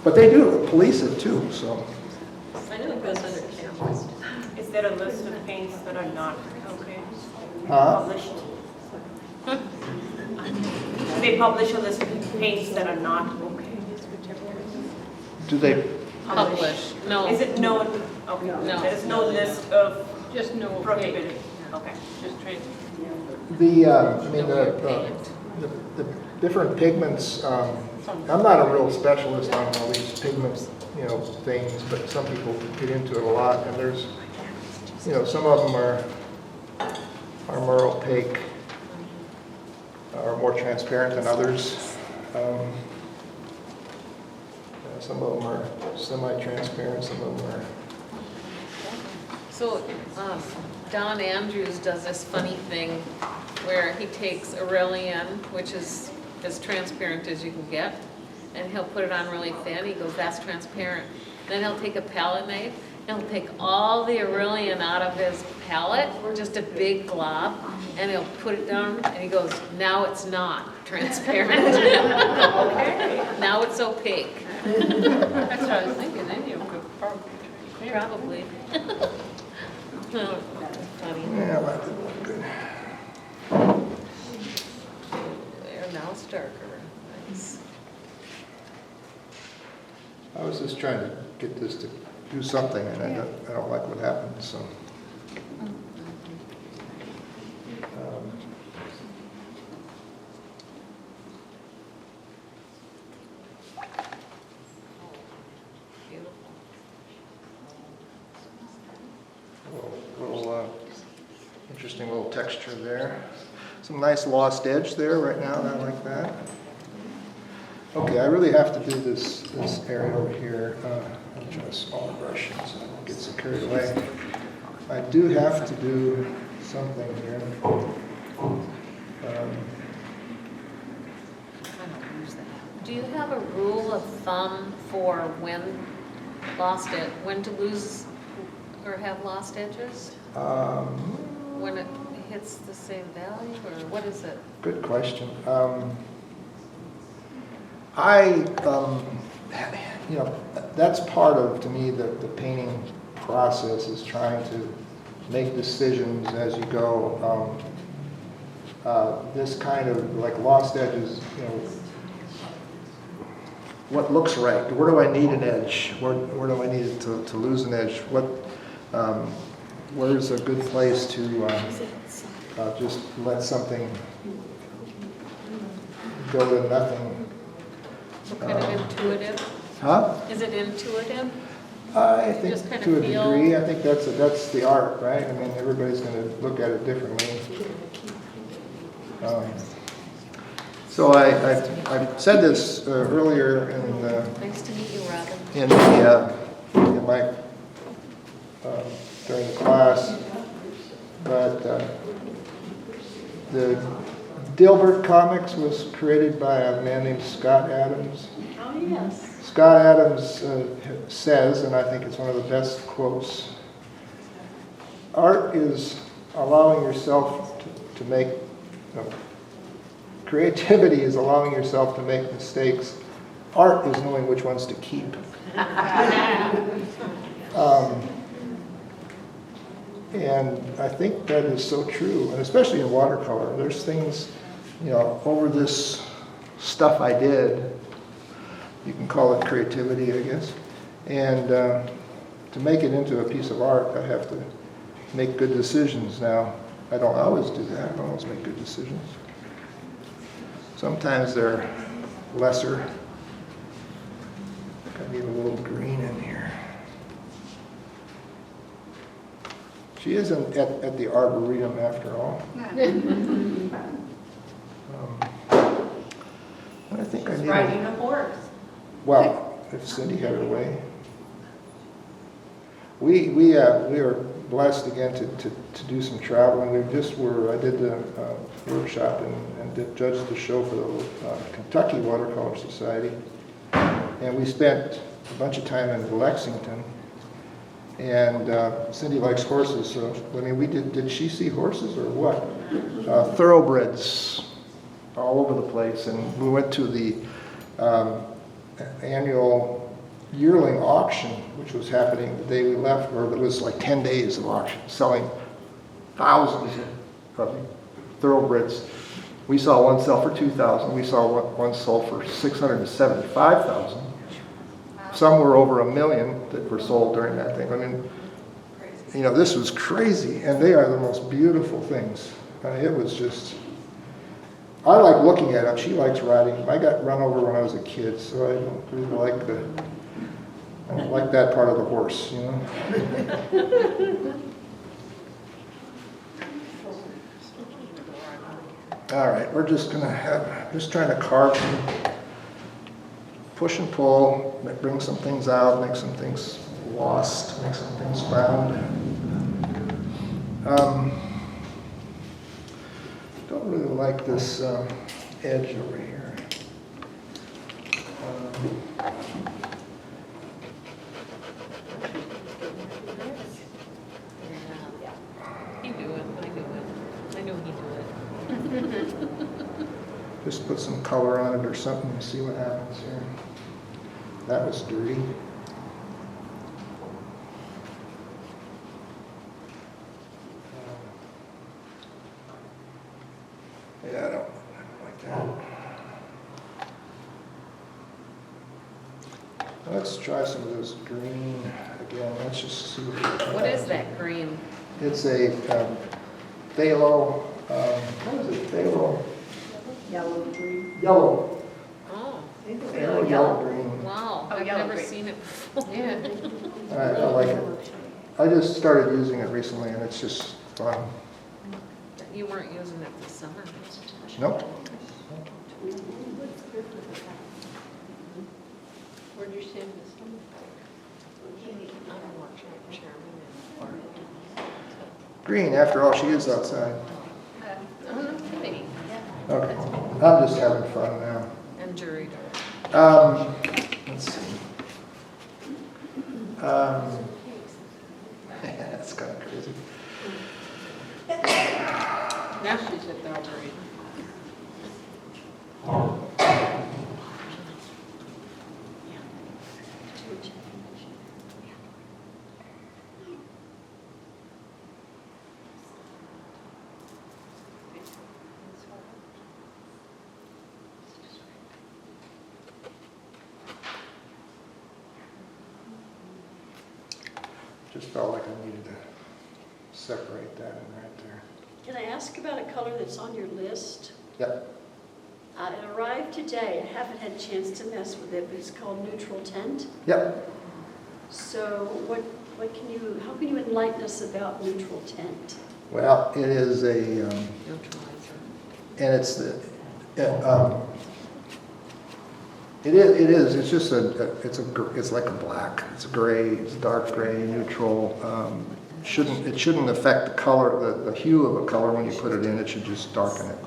But they do police it too, so. I know it goes under canvas. Is there a list of paints that are not okay? Huh? Published? Do they publish a list of paints that are not okay? Do they? Publish, no. Is it known? Okay. No. There is no list of Just no prohibited? Okay. Just trans. The different pigments, I'm not a real specialist on all these pigments, things, but some people get into it a lot, and there's, some of them are more opaque, or more transparent than others. Some of them are semi-transparent, some of them are. So Don Andrews does this funny thing where he takes Aurelian, which is as transparent as you can get, and he'll put it on really thin. He goes, that's transparent. Then he'll take a palette knife, and he'll take all the Aurelian out of his palette, just a big glob, and he'll put it down, and he goes, now it's not transparent. Okay. Now it's opaque. That's what I was thinking, then you could Probably. Oh, funny. Yeah, that didn't look good. There, now it's darker. Nice. I was just trying to get this to do something, and I don't like what happened, so. Little interesting little texture there. Some nice lost edge there right now. I like that. Okay, I really have to do this area over here. I'm trying a smaller brush so I don't get so carried away. I do have to do something here. Do you have a rule of thumb for when to lose or have lost edges? When it hits the same value, or what is it? Good question. That's part of, to me, the painting process is trying to make decisions as you go. This kind of like lost edges, you know, what looks right? Where do I need an edge? Where do I need it to lose an edge? Where's a good place to just let something go to nothing? What kind of intuitive? Huh? Is it intuitive? I think Just kind of to a feel- degree, I think that's the art, right? I mean, everybody's going to look at it differently. So I said this earlier in Nice to meet you, Robin. in my during the class, but the Dilbert Comics was created by a man named Scott Adams. Oh, yes. Scott Adams says, and I think it's one of the best quotes, art is allowing yourself to make, creativity is allowing yourself to make mistakes. Art is knowing which ones to keep. And I think that is so true, and especially in watercolor. There's things, over this stuff I did, you can call it creativity, I guess. And to make it into a piece of art, I have to make good decisions. Now, I don't always do that. I don't always make good decisions. Sometimes they're lesser. I need a little green in here. She isn't at the Arboretum after all. I think I need Riding a horse. Well, if Cindy had her way. We were blessed again to do some traveling. I did the workshop and judged the show for the Kentucky Watercolor Society. And we spent a bunch of time in Lexington. And Cindy likes horses, so I mean, did she see horses or what? Thoroughbreds all over the place. And we went to the annual yearling auction, which was happening the day we left, where it was like 10 days of auction, selling thousands of thoroughbreds. We saw one sell for $2,000. We saw one sell for $675,000. Some were over $1 million that were sold during that thing. I mean, this was crazy, and they are the most beautiful things. It was just, I like looking at them. She likes riding them. I got run over when I was a kid, so I don't really like that part of the horse, All right, we're just trying to carve some, push and pull, bring some things out, make some things lost, make some things found. Don't really like this edge over here. He do it, I knew he'd do it. Just put some color on it or something and see what happens here. That was dirty. Yeah, I don't like that. Let's try some of this green again. Let's just see What is that green? It's a phthalo, what is it? Phthalo? Yellow, green. Yellow. Oh, Phthalo yellow green. wow, Oh, I've yellow never green. seen it before. Yeah. I like it. I just started using it recently and it's just fun. You weren't using it this summer. Nope. Where'd you send this? I'm watching Chairman Green, after all, she is outside. and Kitty Okay. I'm just having fun now. and Jury. Let's see. That's kind of crazy. Now she's at the Arboretum. just felt like I needed to separate that in right there. Can I ask about a color that's on your list? Yep. It arrived today. I haven't had a chance to mess with it, but it's called neutral tint. Yep. So how can you enlighten us about neutral tint? Well, it is a, and it's the, it's just it's like a black, it's a gray, it's dark gray, neutral. It shouldn't affect the color, the hue of a color when you put it in, it should just darken it.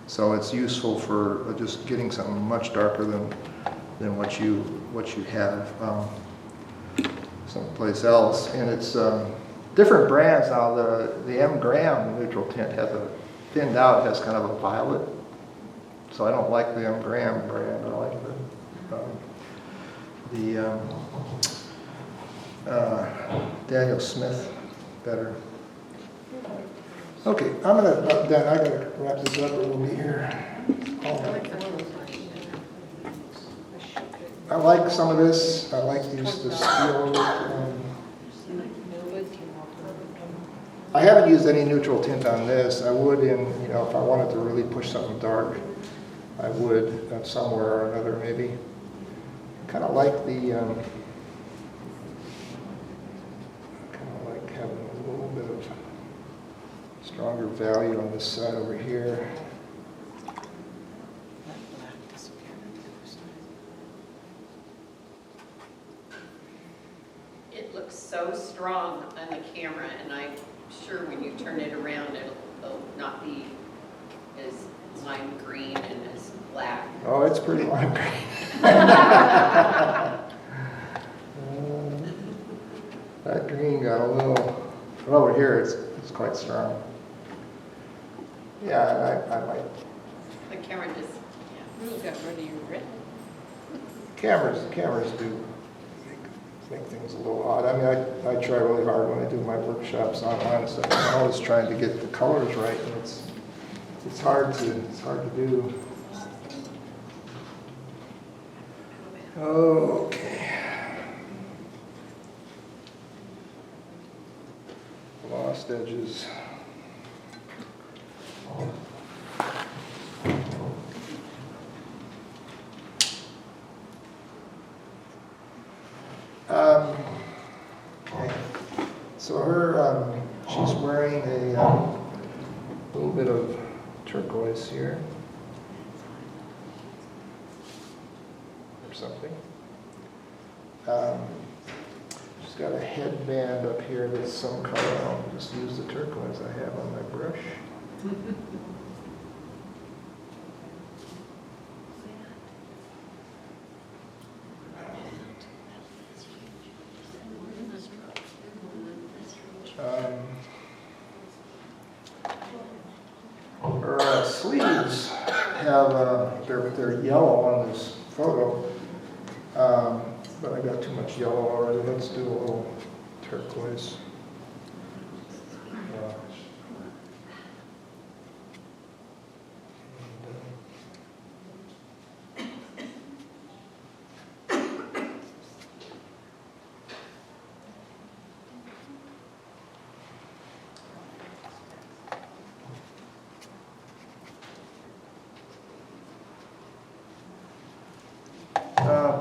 So it's useful for just getting something much darker than what you have someplace else. And it's different brands now. The M. Graham neutral tint has a thinned out, has kind of a violet. So I don't like the M. Graham brand. I like the Daniel Smith better. Okay, I'm gonna then I gotta wrap this up, or we'll be here all night. I like some of this. I like the steel. I haven't used any neutral tint on this. I would if I wanted to really push something dark, I would somewhere or another maybe. Kind of like the, kind of like having a little bit of stronger value on this side over here. It looks so strong on the camera, and I'm sure when you turn it around, it'll not be as lime green and as black. Oh, it's pretty lime green. That green got a little, over here it's quite strong. Yeah, I might. The camera just, Who got rid of your red? Cameras do make things a little odd. I mean, I try really hard when I do my workshops online and stuff. I'm always trying to get the colors right, and it's hard to do. Okay. Lost edges. Okay. So she's wearing a little bit of turquoise here. Or something. She's got a headband up here that's some color. I'll just use the turquoise I have on my brush. Her sleeves have, they're yellow on this photo, but I got too much yellow already. Let's do a little turquoise.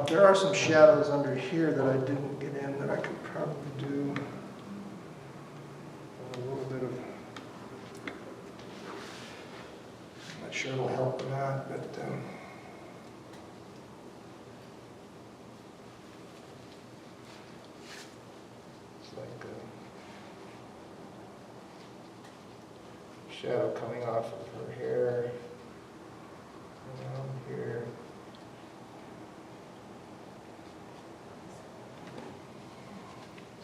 There are some shadows under here that I didn't get in that I could probably do. A little bit of, I'm not sure it'll help or not, but it's like a shadow coming off of her hair, around here.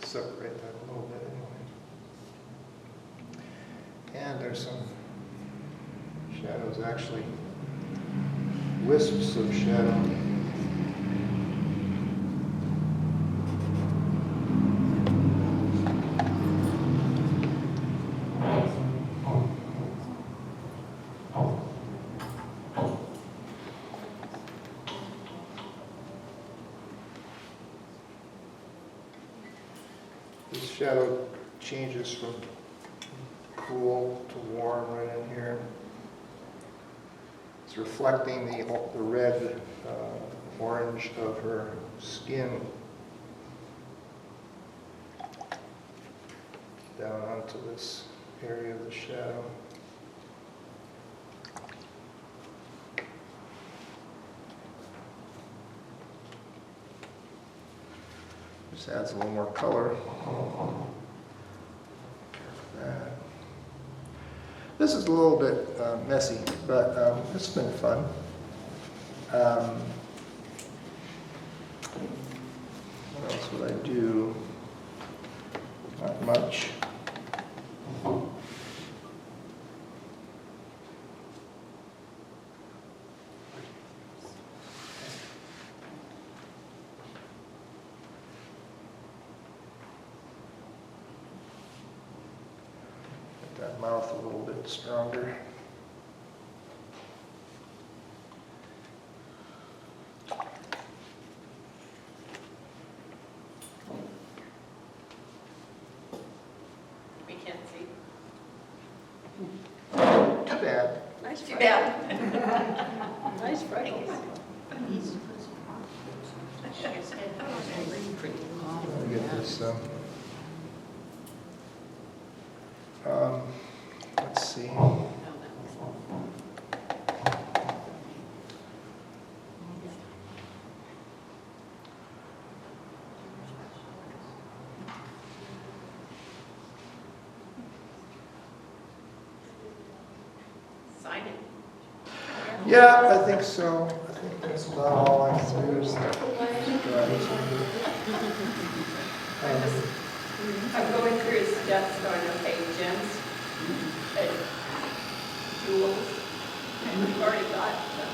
Separate that a little bit anyway. And there's some shadows, actually, wisps of shadow. This shadow changes from cool to warm right in here. It's reflecting the red, orange of her skin down onto this area of the shadow. Just adds a little more color. This is a little bit messy, but it's been fun. What else would I do? Not much. That mouth a little bit stronger. We can't see. Too bad. Nice Too freckles. bad. Nice freckles. Let me get this. Let's see. Sign it. Yeah, I think so. I think that's about all I can do. I'm going through his steps going, okay, gems, jewels, and we've already got them.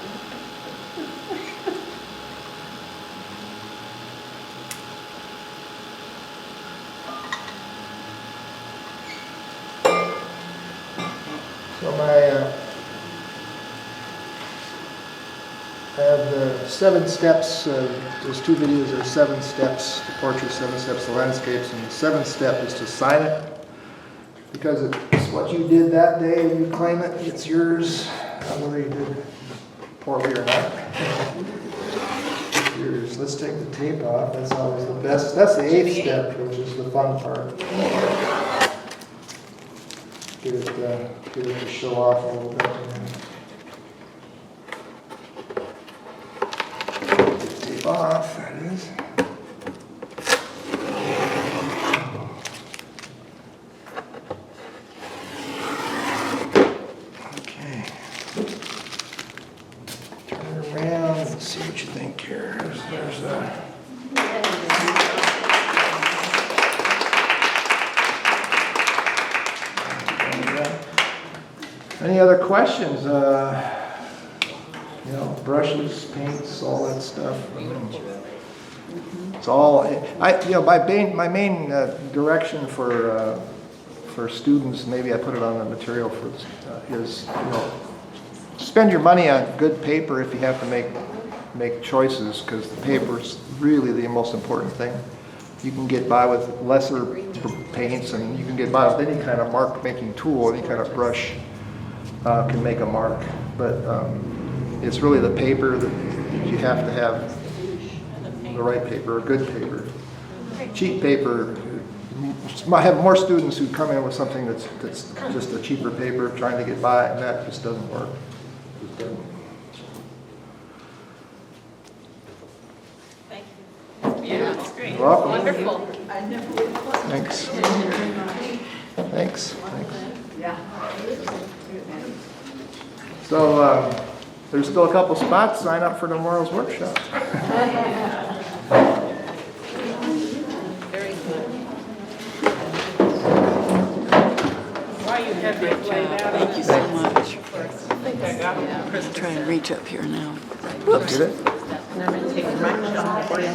So I have the 7 steps, there's 2 videos, there's 7 steps, the portrait, 7 steps, the landscapes, and the 7th step is to sign it. Because it's what you did that day, and you claim it, it's yours, whether you did poorly or not. It's yours. Let's take the tape off, that's always the best. That's the 8th step, which is the fun part. Get it to show off a little bit. Tape off, there it is. Okay. Turn it around and see what you think here. There's any other questions? Brushes, paints, all that stuff. It's all. My main direction for students, maybe I put it on the material for is spend your money on good paper if you have to make choices, because the paper is really the most important thing. You can get by with lesser paints, and you can get by with any kind of mark making tool, any kind of brush. Can make a mark, but it's really the paper that you have to have, the right paper, a good paper. Cheap paper, I have more students who come in with something that's just a cheaper paper trying to get by, and that just doesn't work. It doesn't. Thank you. Yeah, that's great. You're welcome. Wonderful. Thanks. Thanks. So there's still a couple spots. Sign up for tomorrow's workshop. Very good. Why you have it laid out. Thank you so much. I think I got it. Try and reach up here now. Get it? And I'm going to take my shot for you.